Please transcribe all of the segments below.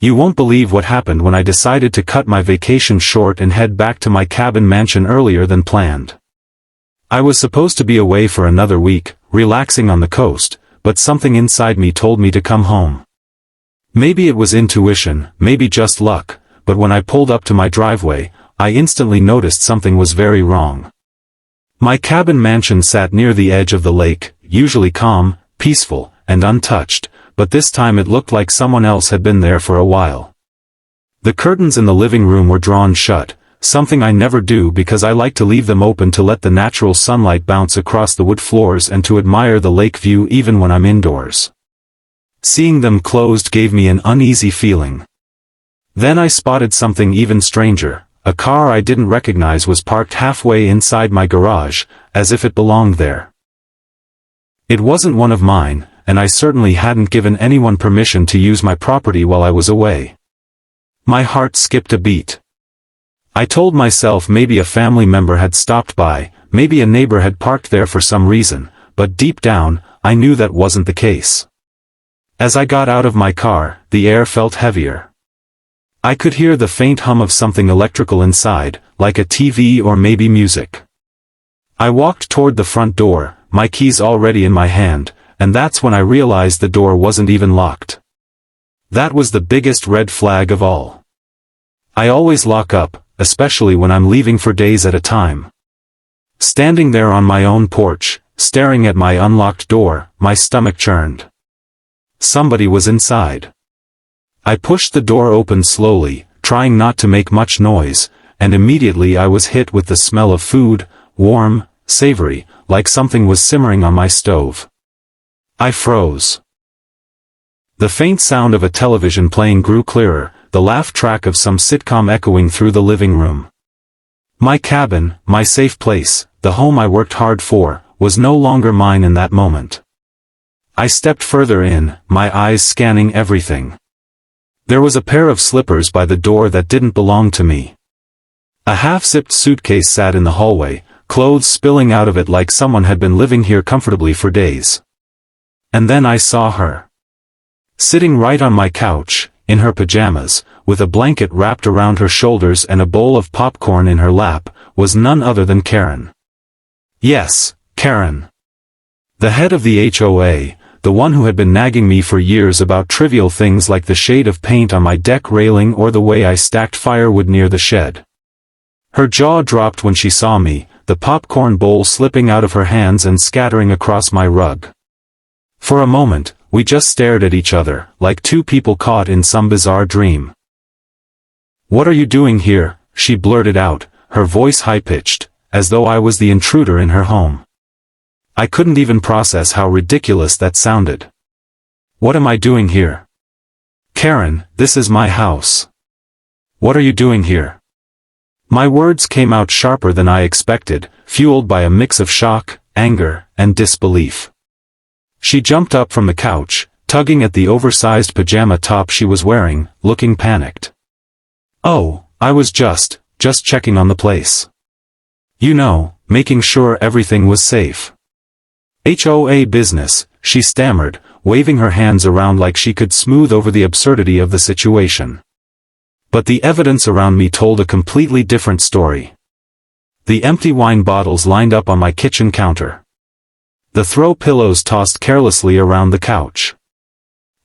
You won't believe what happened when I decided to cut my vacation short and head back to my cabin mansion earlier than planned. I was supposed to be away for another week, relaxing on the coast, but something inside me told me to come home. Maybe it was intuition, maybe just luck, but when I pulled up to my driveway, I instantly noticed something was very wrong. My cabin mansion sat near the edge of the lake, usually calm, peaceful, and untouched, but this time it looked like someone else had been there for a while. The curtains in the living room were drawn shut, something I never do because I like to leave them open to let the natural sunlight bounce across the wood floors and to admire the lake view even when I'm indoors. Seeing them closed gave me an uneasy feeling. Then I spotted something even stranger. A car I didn't recognize was parked halfway inside my garage, as if it belonged there. It wasn't one of mine, and I certainly hadn't given anyone permission to use my property while I was away. My heart skipped a beat. I told myself maybe a family member had stopped by, maybe a neighbor had parked there for some reason, but deep down, I knew that wasn't the case. As I got out of my car, the air felt heavier. I could hear the faint hum of something electrical inside, like a TV or maybe music. I walked toward the front door, my keys already in my hand, and that's when I realized the door wasn't even locked. That was the biggest red flag of all. I always lock up, especially when I'm leaving for days at a time. Standing there on my own porch, staring at my unlocked door, my stomach churned. Somebody was inside. I pushed the door open slowly, trying not to make much noise, and immediately I was hit with the smell of food, warm, savory, like something was simmering on my stove. I froze. The faint sound of a television playing grew clearer, the laugh track of some sitcom echoing through the living room. My cabin, my safe place, the home I worked hard for, was no longer mine in that moment. I stepped further in, my eyes scanning everything. There was a pair of slippers by the door that didn't belong to me. A half-zipped suitcase sat in the hallway, clothes spilling out of it like someone had been living here comfortably for days. And then I saw her. Sitting right on my couch, in her pajamas, with a blanket wrapped around her shoulders and a bowl of popcorn in her lap, was none other than Karen. Yes, Karen. The head of the HOA, the one who had been nagging me for years about trivial things like the shade of paint on my deck railing or the way I stacked firewood near the shed. Her jaw dropped when she saw me, the popcorn bowl slipping out of her hands and scattering across my rug. For a moment, we just stared at each other, like two people caught in some bizarre dream. "What are you doing here?" she blurted out, her voice high-pitched, as though I was the intruder in her home. I couldn't even process how ridiculous that sounded. "What am I doing here?" "Karen, this is my house. What are you doing here?" My words came out sharper than I expected, fueled by a mix of shock, anger, and disbelief. She jumped up from the couch, tugging at the oversized pajama top she was wearing, looking panicked. "Oh, I was just checking on the place. You know, making sure everything was safe." "HOA business," she stammered, waving her hands around like she could smooth over the absurdity of the situation. But the evidence around me told a completely different story. The empty wine bottles lined up on my kitchen counter. The throw pillows tossed carelessly around the couch.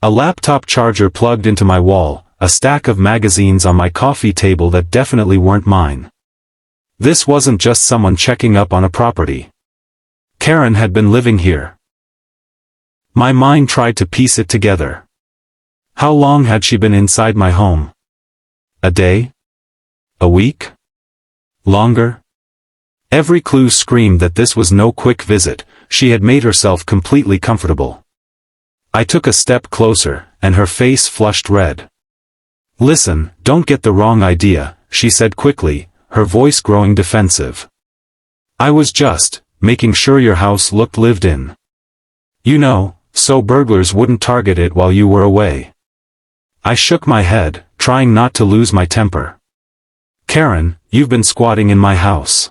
A laptop charger plugged into my wall, a stack of magazines on my coffee table that definitely weren't mine. This wasn't just someone checking up on a property. Karen had been living here. My mind tried to piece it together. How long had she been inside my home? A day? A week? Longer? Every clue screamed that this was no quick visit. She had made herself completely comfortable. I took a step closer, and her face flushed red. "Listen, don't get the wrong idea," she said quickly, her voice growing defensive. "I was just making sure your house looked lived in. You know, so burglars wouldn't target it while you were away." I shook my head, trying not to lose my temper. "Karen, you've been squatting in my house.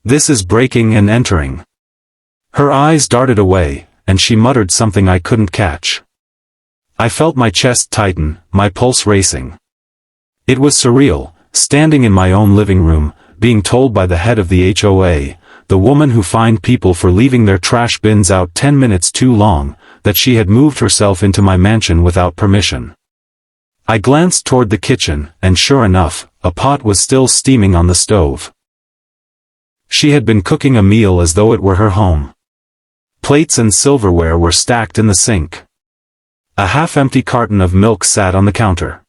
This is breaking and entering." Her eyes darted away, and she muttered something I couldn't catch. I felt my chest tighten, my pulse racing. It was surreal, standing in my own living room, being told by the head of the HOA, the woman who fined people for leaving their trash bins out 10 minutes too long, that she had moved herself into my mansion without permission. I glanced toward the kitchen, and sure enough, a pot was still steaming on the stove. She had been cooking a meal as though it were her home. Plates and silverware were stacked in the sink. A half-empty carton of milk sat on the counter.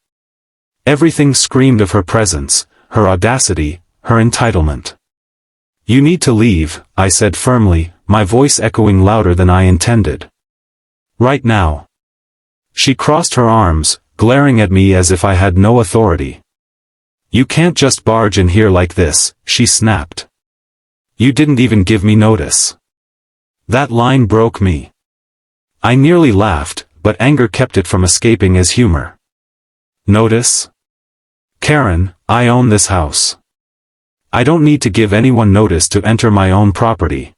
Everything screamed of her presence, her audacity, her entitlement. "You need to leave," I said firmly, my voice echoing louder than I intended. "Right now." She crossed her arms, glaring at me as if I had no authority. "You can't just barge in here like this," she snapped. "You didn't even give me notice." That line broke me. I nearly laughed, but anger kept it from escaping as humor. "Notice? Karen, I own this house. I don't need to give anyone notice to enter my own property."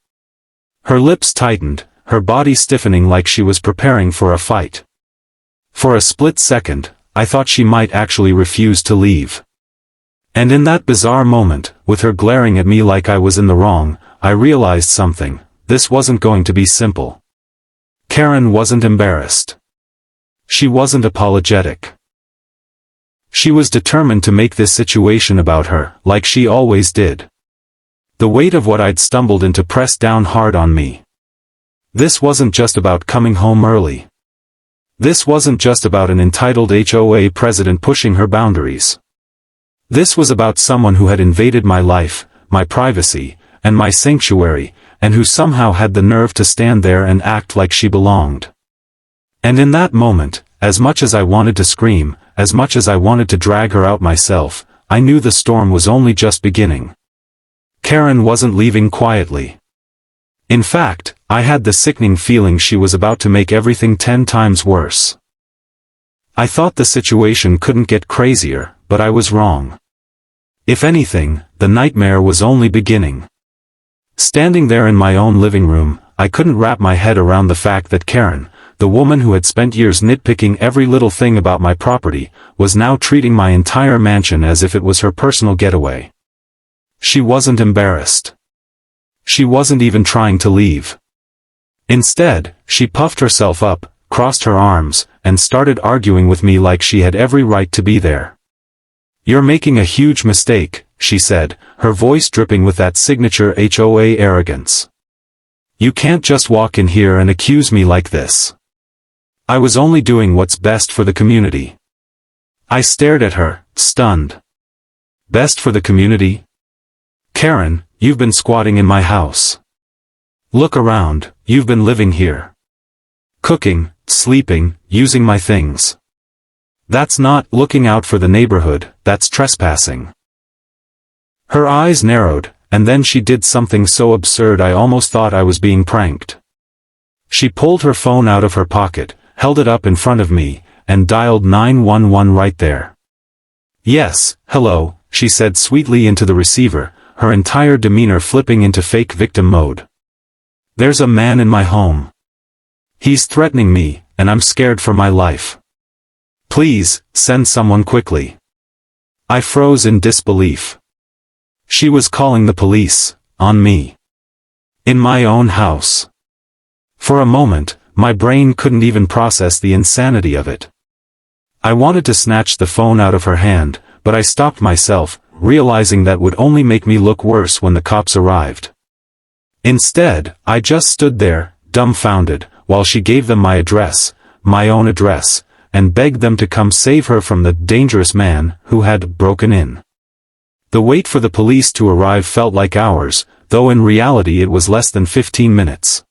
Her lips tightened, her body stiffening like she was preparing for a fight. For a split second, I thought she might actually refuse to leave. And in that bizarre moment, with her glaring at me like I was in the wrong, I realized something: this wasn't going to be simple. Karen wasn't embarrassed. She wasn't apologetic. She was determined to make this situation about her, like she always did. The weight of what I'd stumbled into pressed down hard on me. This wasn't just about coming home early. This wasn't just about an entitled HOA president pushing her boundaries. This was about someone who had invaded my life, my privacy, and my sanctuary, and who somehow had the nerve to stand there and act like she belonged. And in that moment, as much as I wanted to scream, as much as I wanted to drag her out myself, I knew the storm was only just beginning. Karen wasn't leaving quietly. In fact, I had the sickening feeling she was about to make everything 10 times worse. I thought the situation couldn't get crazier, but I was wrong. If anything, the nightmare was only beginning. Standing there in my own living room, I couldn't wrap my head around the fact that Karen, the woman who had spent years nitpicking every little thing about my property, was now treating my entire mansion as if it was her personal getaway. She wasn't embarrassed. She wasn't even trying to leave. Instead, she puffed herself up, crossed her arms, and started arguing with me like she had every right to be there. "You're making a huge mistake," she said, her voice dripping with that signature HOA arrogance. "You can't just walk in here and accuse me like this. I was only doing what's best for the community." I stared at her, stunned. "Best for the community? Karen, you've been squatting in my house. Look around, you've been living here. Cooking, sleeping, using my things. That's not looking out for the neighborhood, that's trespassing." Her eyes narrowed, and then she did something so absurd I almost thought I was being pranked. She pulled her phone out of her pocket, held it up in front of me, and dialed 911 right there. "Yes, hello," she said sweetly into the receiver, her entire demeanor flipping into fake victim mode. "There's a man in my home. He's threatening me, and I'm scared for my life. Please, send someone quickly." I froze in disbelief. She was calling the police, on me. In my own house. For a moment, my brain couldn't even process the insanity of it. I wanted to snatch the phone out of her hand, but I stopped myself, realizing that would only make me look worse when the cops arrived. Instead, I just stood there, dumbfounded, while she gave them my address, my own address, and begged them to come save her from the dangerous man who had broken in. The wait for the police to arrive felt like hours, though in reality it was less than 15 minutes.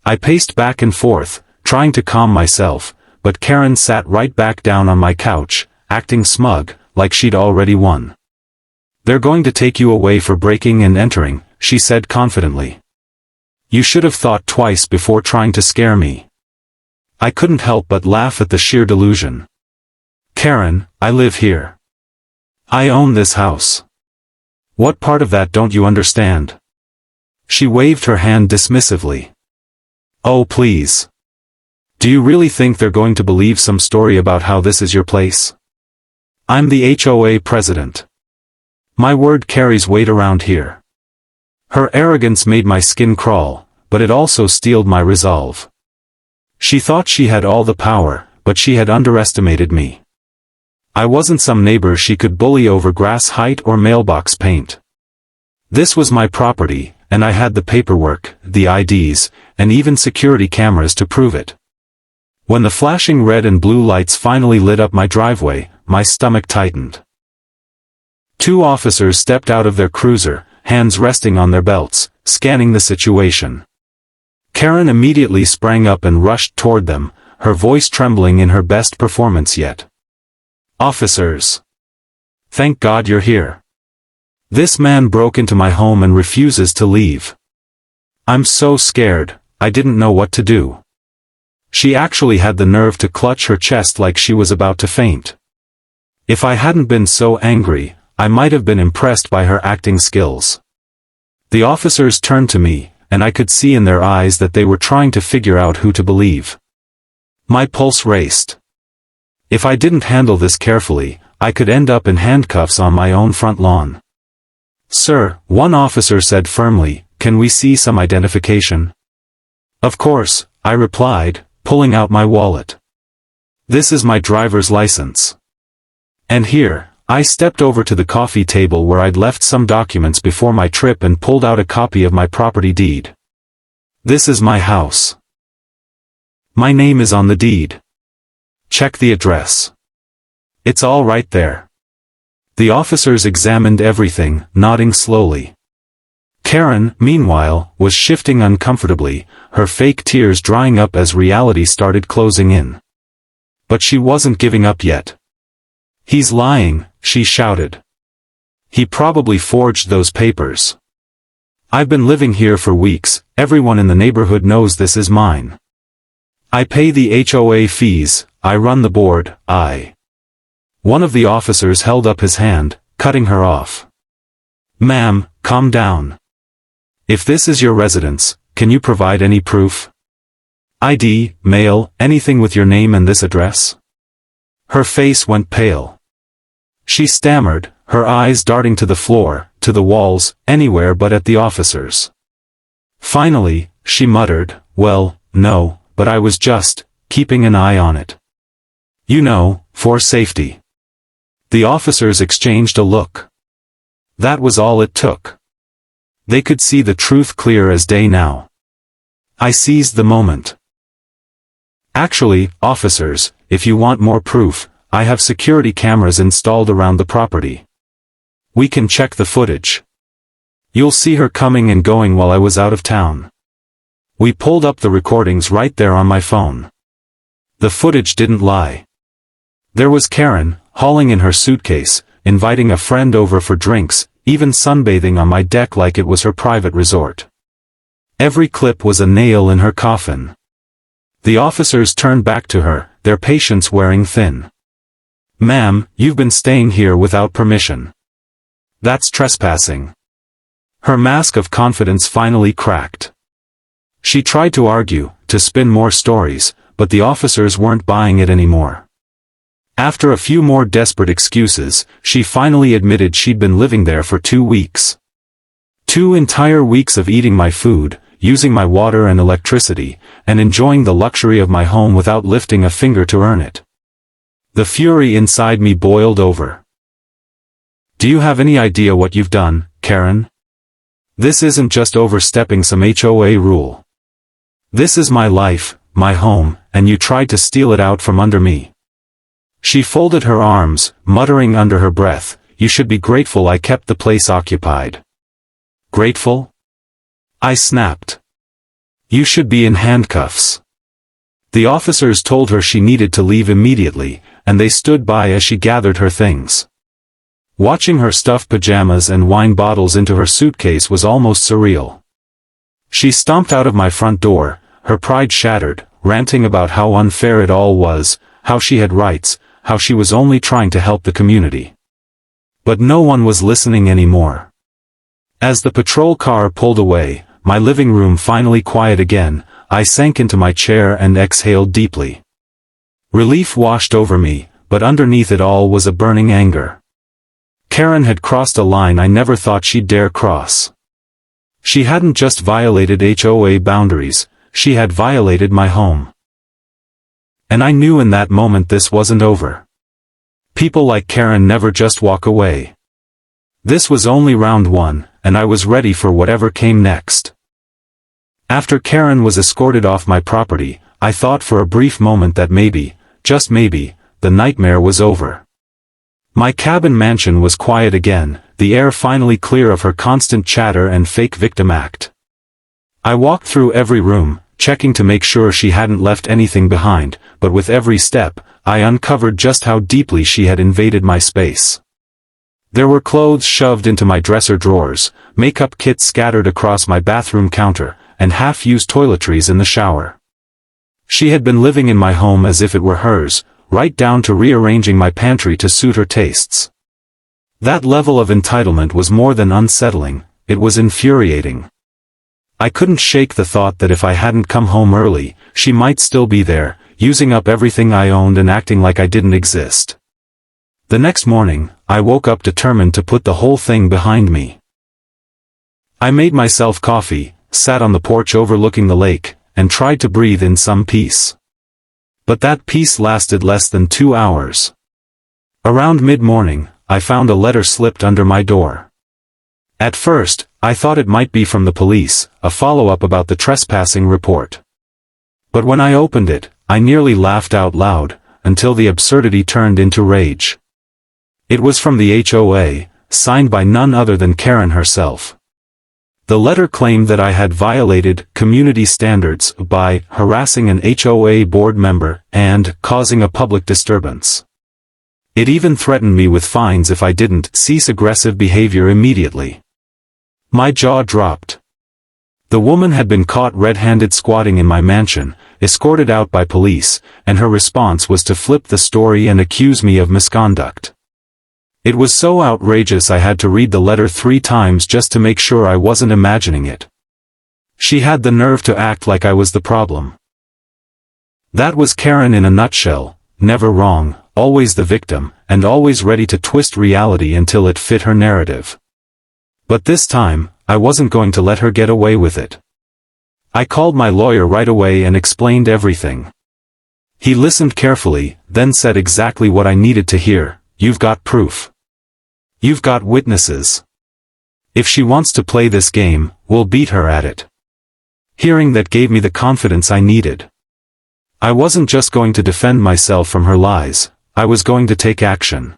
I paced back and forth, trying to calm myself, but Karen sat right back down on my couch, acting smug, like she'd already won. "They're going to take you away for breaking and entering," she said confidently. "You should have thought twice before trying to scare me." I couldn't help but laugh at the sheer delusion. "Karen, I live here. I own this house. What part of that don't you understand?" She waved her hand dismissively. "Oh please. Do you really think they're going to believe some story about how this is your place? I'm the HOA president. My word carries weight around here. Her arrogance made my skin crawl, but it also steeled my resolve. She thought she had all the power, but she had underestimated me. I wasn't some neighbor she could bully over grass height or mailbox paint. This was my property, and I had the paperwork, the IDs, and even security cameras to prove it. When the flashing red and blue lights finally lit up my driveway, my stomach tightened. 2 officers stepped out of their cruiser, hands resting on their belts, scanning the situation. Karen immediately sprang up and rushed toward them, her voice trembling in her best performance yet. Officers! Thank God you're here. This man broke into my home and refuses to leave. I'm so scared, I didn't know what to do. She actually had the nerve to clutch her chest like she was about to faint. If I hadn't been so angry, I might have been impressed by her acting skills. The officers turned to me, and I could see in their eyes that they were trying to figure out who to believe. My pulse raced. If I didn't handle this carefully, I could end up in handcuffs on my own front lawn. Sir, one officer said firmly, can we see some identification? Of course, I replied, pulling out my wallet. This is my driver's license. And here, I stepped over to the coffee table where I'd left some documents before my trip and pulled out a copy of my property deed. This is my house. My name is on the deed. Check the address. It's all right there. The officers examined everything, nodding slowly. Karen, meanwhile, was shifting uncomfortably, her fake tears drying up as reality started closing in. But she wasn't giving up yet. He's lying, she shouted. He probably forged those papers. I've been living here for weeks, everyone in the neighborhood knows this is mine. I pay the HOA fees, I run the board, One of the officers held up his hand, cutting her off. Ma'am, calm down. If this is your residence, can you provide any proof? ID, mail, anything with your name and this address? Her face went pale. She stammered, her eyes darting to the floor, to the walls, anywhere but at the officers. Finally, she muttered, well, no, but I was just keeping an eye on it. You know, for safety. The officers exchanged a look. That was all it took. They could see the truth clear as day now. I seized the moment. Actually, officers, if you want more proof, I have security cameras installed around the property. We can check the footage. You'll see her coming and going while I was out of town. We pulled up the recordings right there on my phone. The footage didn't lie. There was Karen, hauling in her suitcase, inviting a friend over for drinks, even sunbathing on my deck like it was her private resort. Every clip was a nail in her coffin. The officers turned back to her, their patience wearing thin. Ma'am, you've been staying here without permission. That's trespassing. Her mask of confidence finally cracked. She tried to argue, to spin more stories, but the officers weren't buying it anymore. After a few more desperate excuses, she finally admitted she'd been living there for 2 weeks. 2 entire weeks of eating my food, using my water and electricity, and enjoying the luxury of my home without lifting a finger to earn it. The fury inside me boiled over. Do you have any idea what you've done, Karen? This isn't just overstepping some HOA rule. This is my life, my home, and you tried to steal it out from under me. She folded her arms, muttering under her breath, you should be grateful I kept the place occupied. Grateful? I snapped. You should be in handcuffs. The officers told her she needed to leave immediately, and they stood by as she gathered her things. Watching her stuff pajamas and wine bottles into her suitcase was almost surreal. She stomped out of my front door, her pride shattered, ranting about how unfair it all was, how she had rights, how she was only trying to help the community. But no one was listening anymore. As the patrol car pulled away, my living room finally quiet again, I sank into my chair and exhaled deeply. Relief washed over me, but underneath it all was a burning anger. Karen had crossed a line I never thought she'd dare cross. She hadn't just violated HOA boundaries, she had violated my home. And I knew in that moment this wasn't over. People like Karen never just walk away. This was only round one, and I was ready for whatever came next. After Karen was escorted off my property, I thought for a brief moment that maybe, just maybe, the nightmare was over. My cabin mansion was quiet again, the air finally clear of her constant chatter and fake victim act. I walked through every room, checking to make sure she hadn't left anything behind, but with every step, I uncovered just how deeply she had invaded my space. There were clothes shoved into my dresser drawers, makeup kits scattered across my bathroom counter, and half-used toiletries in the shower. She had been living in my home as if it were hers, right down to rearranging my pantry to suit her tastes. That level of entitlement was more than unsettling, it was infuriating. I couldn't shake the thought that if I hadn't come home early, she might still be there, using up everything I owned and acting like I didn't exist. The next morning, I woke up determined to put the whole thing behind me. I made myself coffee, sat on the porch overlooking the lake, and tried to breathe in some peace. But that peace lasted less than 2 hours. Around mid-morning, I found a letter slipped under my door. At first, I thought it might be from the police, a follow-up about the trespassing report. But when I opened it, I nearly laughed out loud, until the absurdity turned into rage. It was from the HOA, signed by none other than Karen herself. The letter claimed that I had violated community standards by harassing an HOA board member and causing a public disturbance. It even threatened me with fines if I didn't cease aggressive behavior immediately. My jaw dropped. The woman had been caught red-handed squatting in my mansion, escorted out by police, and her response was to flip the story and accuse me of misconduct. It was so outrageous I had to read the letter 3 times just to make sure I wasn't imagining it. She had the nerve to act like I was the problem. That was Karen in a nutshell, never wrong, always the victim, and always ready to twist reality until it fit her narrative. But this time, I wasn't going to let her get away with it. I called my lawyer right away and explained everything. He listened carefully, then said exactly what I needed to hear: "You've got proof. You've got witnesses. If she wants to play this game, we'll beat her at it." Hearing that gave me the confidence I needed. I wasn't just going to defend myself from her lies, I was going to take action.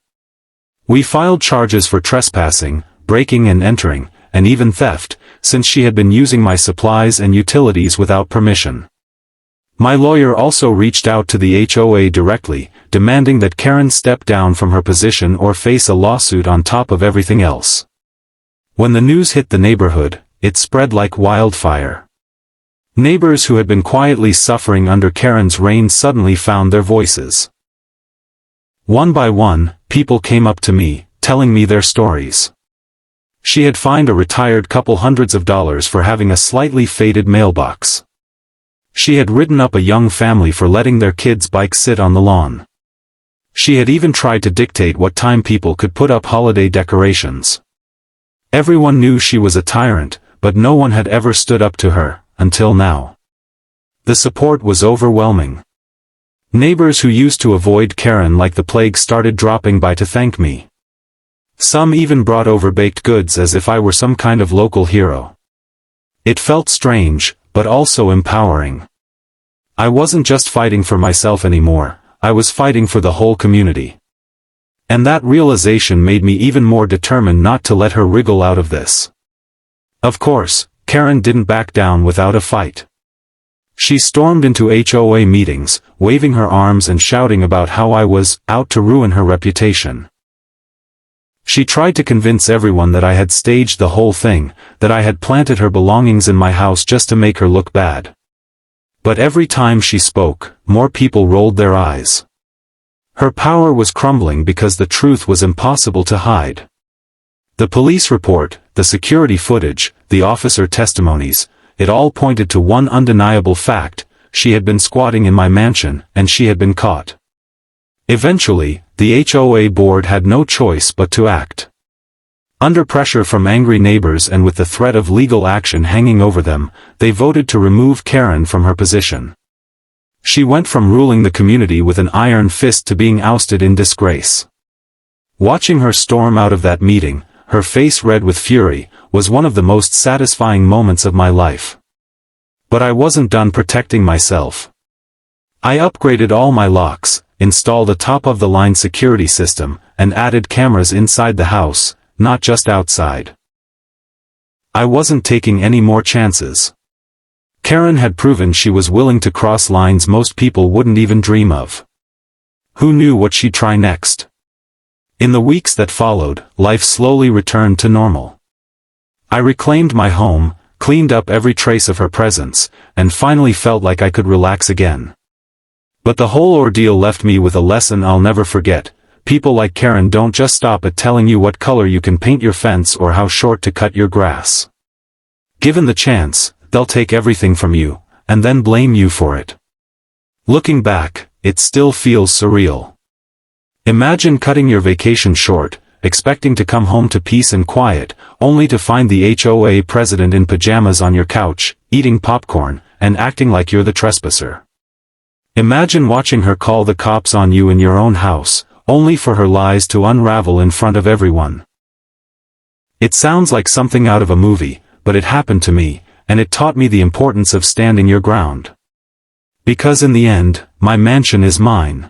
We filed charges for trespassing, breaking and entering, and even theft, since she had been using my supplies and utilities without permission. My lawyer also reached out to the HOA directly, demanding that Karen step down from her position or face a lawsuit on top of everything else. When the news hit the neighborhood, it spread like wildfire. Neighbors who had been quietly suffering under Karen's reign suddenly found their voices. One by one, people came up to me, telling me their stories. She had fined a retired couple hundreds of dollars for having a slightly faded mailbox. She had written up a young family for letting their kids' bikes sit on the lawn. She had even tried to dictate what time people could put up holiday decorations. Everyone knew she was a tyrant, but no one had ever stood up to her, until now. The support was overwhelming. Neighbors who used to avoid Karen like the plague started dropping by to thank me. Some even brought over baked goods as if I were some kind of local hero. It felt strange, but also empowering. I wasn't just fighting for myself anymore, I was fighting for the whole community. And that realization made me even more determined not to let her wriggle out of this. Of course, Karen didn't back down without a fight. She stormed into HOA meetings, waving her arms and shouting about how I was out to ruin her reputation. She tried to convince everyone that I had staged the whole thing, that I had planted her belongings in my house just to make her look bad. But every time she spoke, more people rolled their eyes. Her power was crumbling because the truth was impossible to hide. The police report, the security footage, the officer testimonies, it all pointed to one undeniable fact: she had been squatting in my mansion, and she had been caught. Eventually, the HOA board had no choice but to act. Under pressure from angry neighbors and with the threat of legal action hanging over them, they voted to remove Karen from her position. She went from ruling the community with an iron fist to being ousted in disgrace. Watching her storm out of that meeting, her face red with fury, was one of the most satisfying moments of my life. But I wasn't done protecting myself. I upgraded all my locks, installed a top-of-the-line security system, and added cameras inside the house, not just outside. I wasn't taking any more chances. Karen had proven she was willing to cross lines most people wouldn't even dream of. Who knew what she'd try next? In the weeks that followed, life slowly returned to normal. I reclaimed my home, cleaned up every trace of her presence, and finally felt like I could relax again. But the whole ordeal left me with a lesson I'll never forget: people like Karen don't just stop at telling you what color you can paint your fence or how short to cut your grass. Given the chance, they'll take everything from you, and then blame you for it. Looking back, it still feels surreal. Imagine cutting your vacation short, expecting to come home to peace and quiet, only to find the HOA president in pajamas on your couch, eating popcorn, and acting like you're the trespasser. Imagine watching her call the cops on you in your own house, only for her lies to unravel in front of everyone. It sounds like something out of a movie, but it happened to me, and it taught me the importance of standing your ground. Because in the end, my mansion is mine.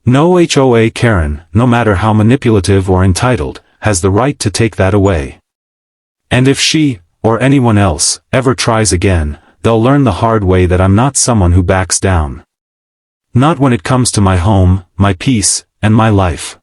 No HOA Karen, no matter how manipulative or entitled, has the right to take that away. And if she, or anyone else, ever tries again, they'll learn the hard way that I'm not someone who backs down. Not when it comes to my home, my peace, and my life.